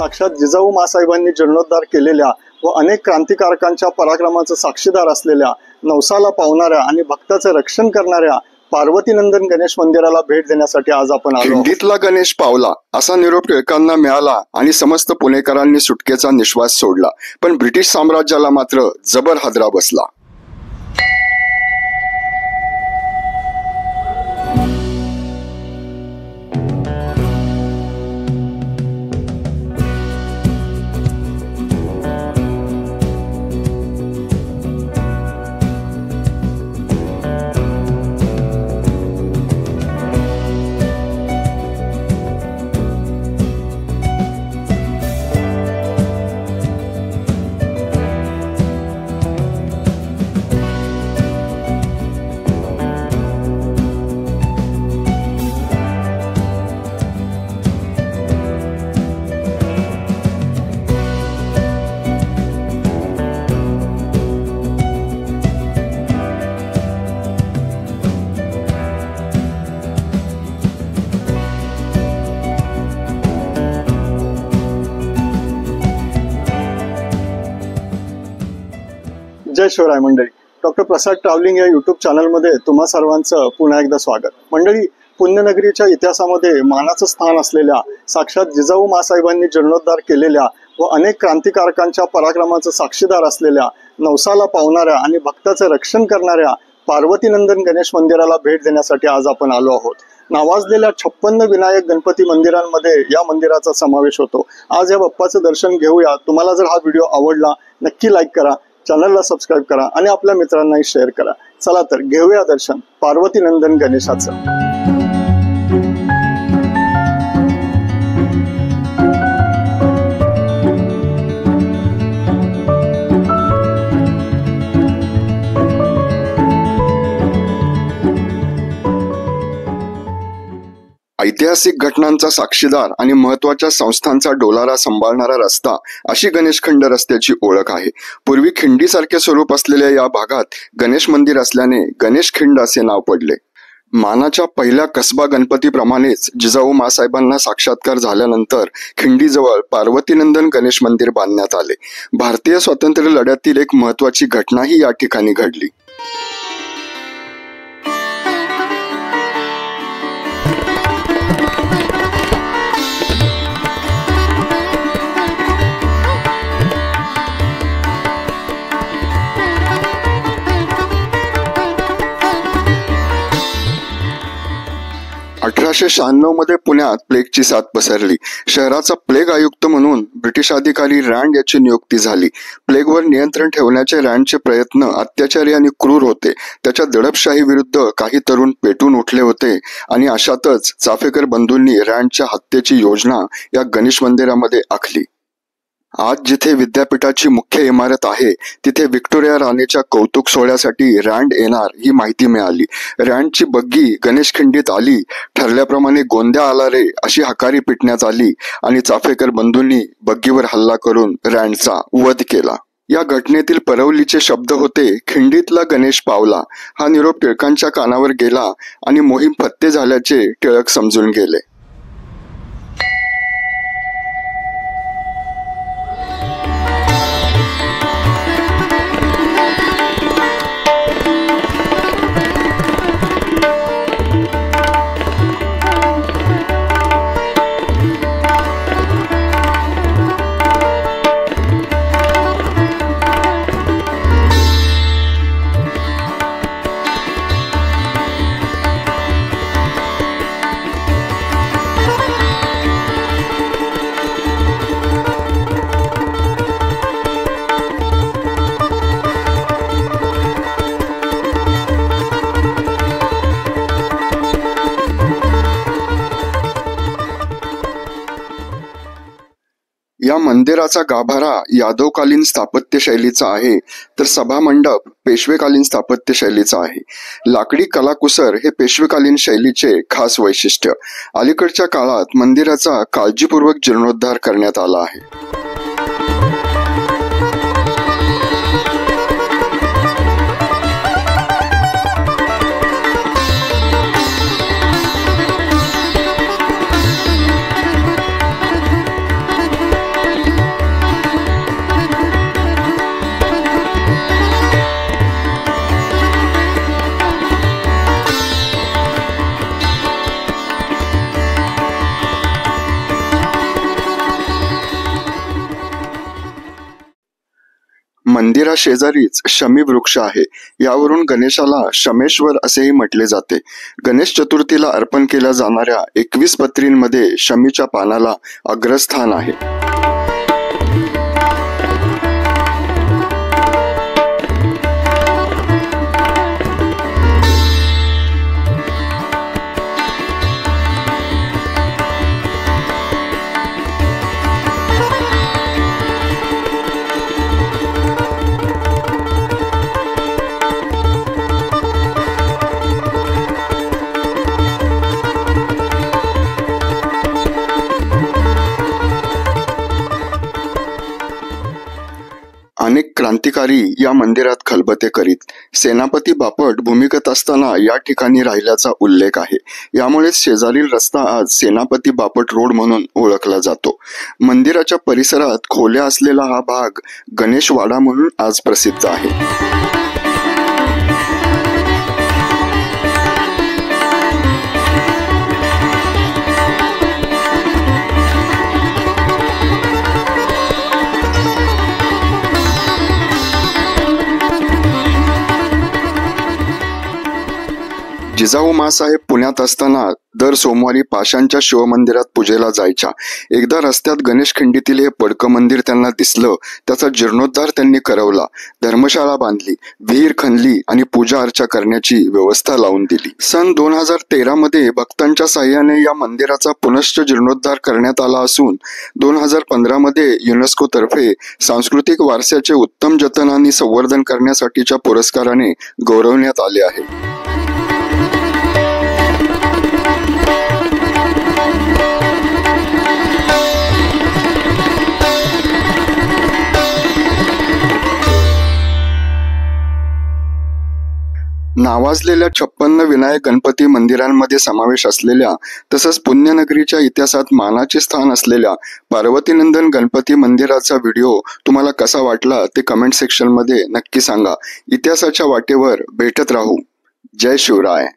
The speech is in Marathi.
साक्षात जिजाऊ मासाहेबांनी जीर्णोद्धार केलेल्या व अनेक क्रांतिकारकांच्या पराक्रमाचं साक्षीदार असलेल्या नवसाला पावणाऱ्या आणि भक्ताचं रक्षण करणाऱ्या पार्वतीनंदन गणेश मंदिराला भेट देण्यासाठी आज आपण आलो. खिंडीतला गणेश पावला असा निरोप टिळकांना मिळाला आणि समस्त पुणेकरांनी सुटकेचा निश्वास सोडला. पण ब्रिटिश साम्राज्याला मात्र जबर हादरा बसला. जय शिवराय मंडळी. डॉक्टर प्रसाद ट्रॅव्हलिंग या युट्यूब चॅनलमध्ये तुम्हा सर्वांचं पुन्हा एकदा स्वागत. मंडळी, पुण्यनगरीच्या इतिहासामध्ये मानाचं स्थान असलेल्या साक्षात जिजाऊ मासाहेबांनी जीर्णोद्धार केलेल्या व अनेक क्रांतिकारकांच्या पराक्रमाचं साक्षीदार असलेल्या नवसाला पावणाऱ्या आणि भक्ताचं रक्षण करणाऱ्या पार्वतीनंदन गणेश मंदिराला भेट देण्यासाठी आज आपण आलो आहोत. नावाजलेल्या 56 विनायक गणपती मंदिरांमध्ये या मंदिराचा समावेश होतो. आज या बाप्पाचं दर्शन घेऊया. तुम्हाला जर हा व्हिडिओ आवडला नक्की लाईक करा, चॅनलला सबस्क्राईब करा आणि आपल्या मित्रांनाही शेअर करा. चला तर घेऊया दर्शन पार्वतीनंदन गणेशाचं. ऐतिहासिक घटनांचा साक्षीदार आणि महत्वाच्या संस्थांचा डोलारा सांभाळणारा रस्ता अशी गणेशखंड रस्त्याची ओळख आहे. पूर्वी खिंडीसारखे स्वरूप असलेल्या या भागात गणेश मंदिर असल्याने गणेशखिंड असे नाव पडले. मानाच्या पहिल्या कसबा गणपतीप्रमाणेच जिजाऊ मासाहेबांना साक्षात्कार झाल्यानंतर खिंडीजवळ पार्वतीनंदन गणेश मंदिर बांधण्यात आले. भारतीय स्वातंत्र्य लढ्यातील एक महत्वाची घटनाही या ठिकाणी घडली. मध्ये पुण्यात प्लेगची साथ पसरली. शहराचा प्लेग आयुक्त म्हणून ब्रिटिश अधिकारी रँड याची नियुक्ती झाली. प्लेगवर नियंत्रण ठेवण्याचे रँडचे प्रयत्न अत्याचारी आणि क्रूर होते. त्याच्या दडपशाही विरुद्ध काही तरुण पेटून उठले होते आणि अशातच चाफेकर बंधूंनी रँडच्या हत्येची योजना या गणेश मंदिरामध्ये आखली. आज जिथे विद्यापीठाची मुख्य इमारत आहे तिथे व्हिक्टोरिया राणीच्या कौतुक सोहळ्यासाठी रँड येणार ही माहिती मिळाली. रँडची बग्गी गणेशखिंडीत आली. ठरल्याप्रमाणे गोंद्या आला रे अशी हकारी पिटण्यात आली आणि चाफेकर बंधूंनी बग्गीवर हल्ला करून रँडचा वध केला. या घटनेतील परवलीचे शब्द होते, खिंडीतला गणेश पावला. हा निरोप टिळकांच्या कानावर गेला आणि मोहीम फत्ते झाल्याचे टिळक समजून गेले. या मंदिराचा गाभारा यादवकालीन स्थापत्य शैलीचा आहे, तर सभामंडप पेशवेकालीन स्थापत्य शैलीचा आहे. लाकडी कलाकुसर हे पेशवेकालीन शैलीचे खास वैशिष्ट्य. अलीकडच्या काळात मंदिराचा काळजीपूर्वक जीर्णोद्धार करण्यात आला आहे. मंदिराशेजारीच शमी वृक्ष आहे. यावरून गणेशाला शमेश्वर असेही म्हटले जाते. गणेश चतुर्थीला अर्पण केल्या जाणाऱ्या 21 पत्रींमध्ये शमीच्या पानाला अग्रस्थान आहे. अनेक क्रांतिकारी या मंदिरात खलबते करीत. सेनापती बापट भूमिगत असताना या ठिकाणी राहिल्याचा उल्लेख आहे. यामुळेच शेजारील रस्ता आज सेनापती बापट रोड म्हणून ओळखला जातो. मंदिराच्या परिसरात खोल्या असलेला हा भाग गणेशवाडा म्हणून आज प्रसिद्ध आहे. जिजाऊ माँसाहेब पुण्यात असताना दर सोमवारी पाषाणच्या शिवमंदिरात पूजेला जायच्या. एकदा रस्त्यात गणेश खिंडीतील हे पडकं मंदिर त्यांना दिसलं. त्याचा जीर्णोद्धार त्यांनी करवला, धर्मशाळा बांधली, विहीर खणली आणि पूजा अर्चा करण्याची व्यवस्था लावून दिली. सन 2013 मध्ये भक्तांच्या साह्याने या मंदिराचा पुनश्च जीर्णोद्धार करण्यात आला असून 2015 मध्ये युनेस्को तर्फे सांस्कृतिक वारशाचे उत्तम जतन आणि संवर्धन करण्यासाठीच्या पुरस्काराने गौरवण्यात आले आहे. नावाजलेल्या 56 विनायक गणपती मंदिरांमध्ये समावेश असलेल्या तसंच पुण्यनगरीच्या इतिहासात मानाचे स्थान असलेल्या पार्वतीनंदन गणपती मंदिराचा व्हिडिओ तुम्हाला कसा वाटला ते कमेंट सेक्शन मध्ये नक्की सांगा. इतिहासाच्या वाटेवर भेटत राहू. जय शिवराय.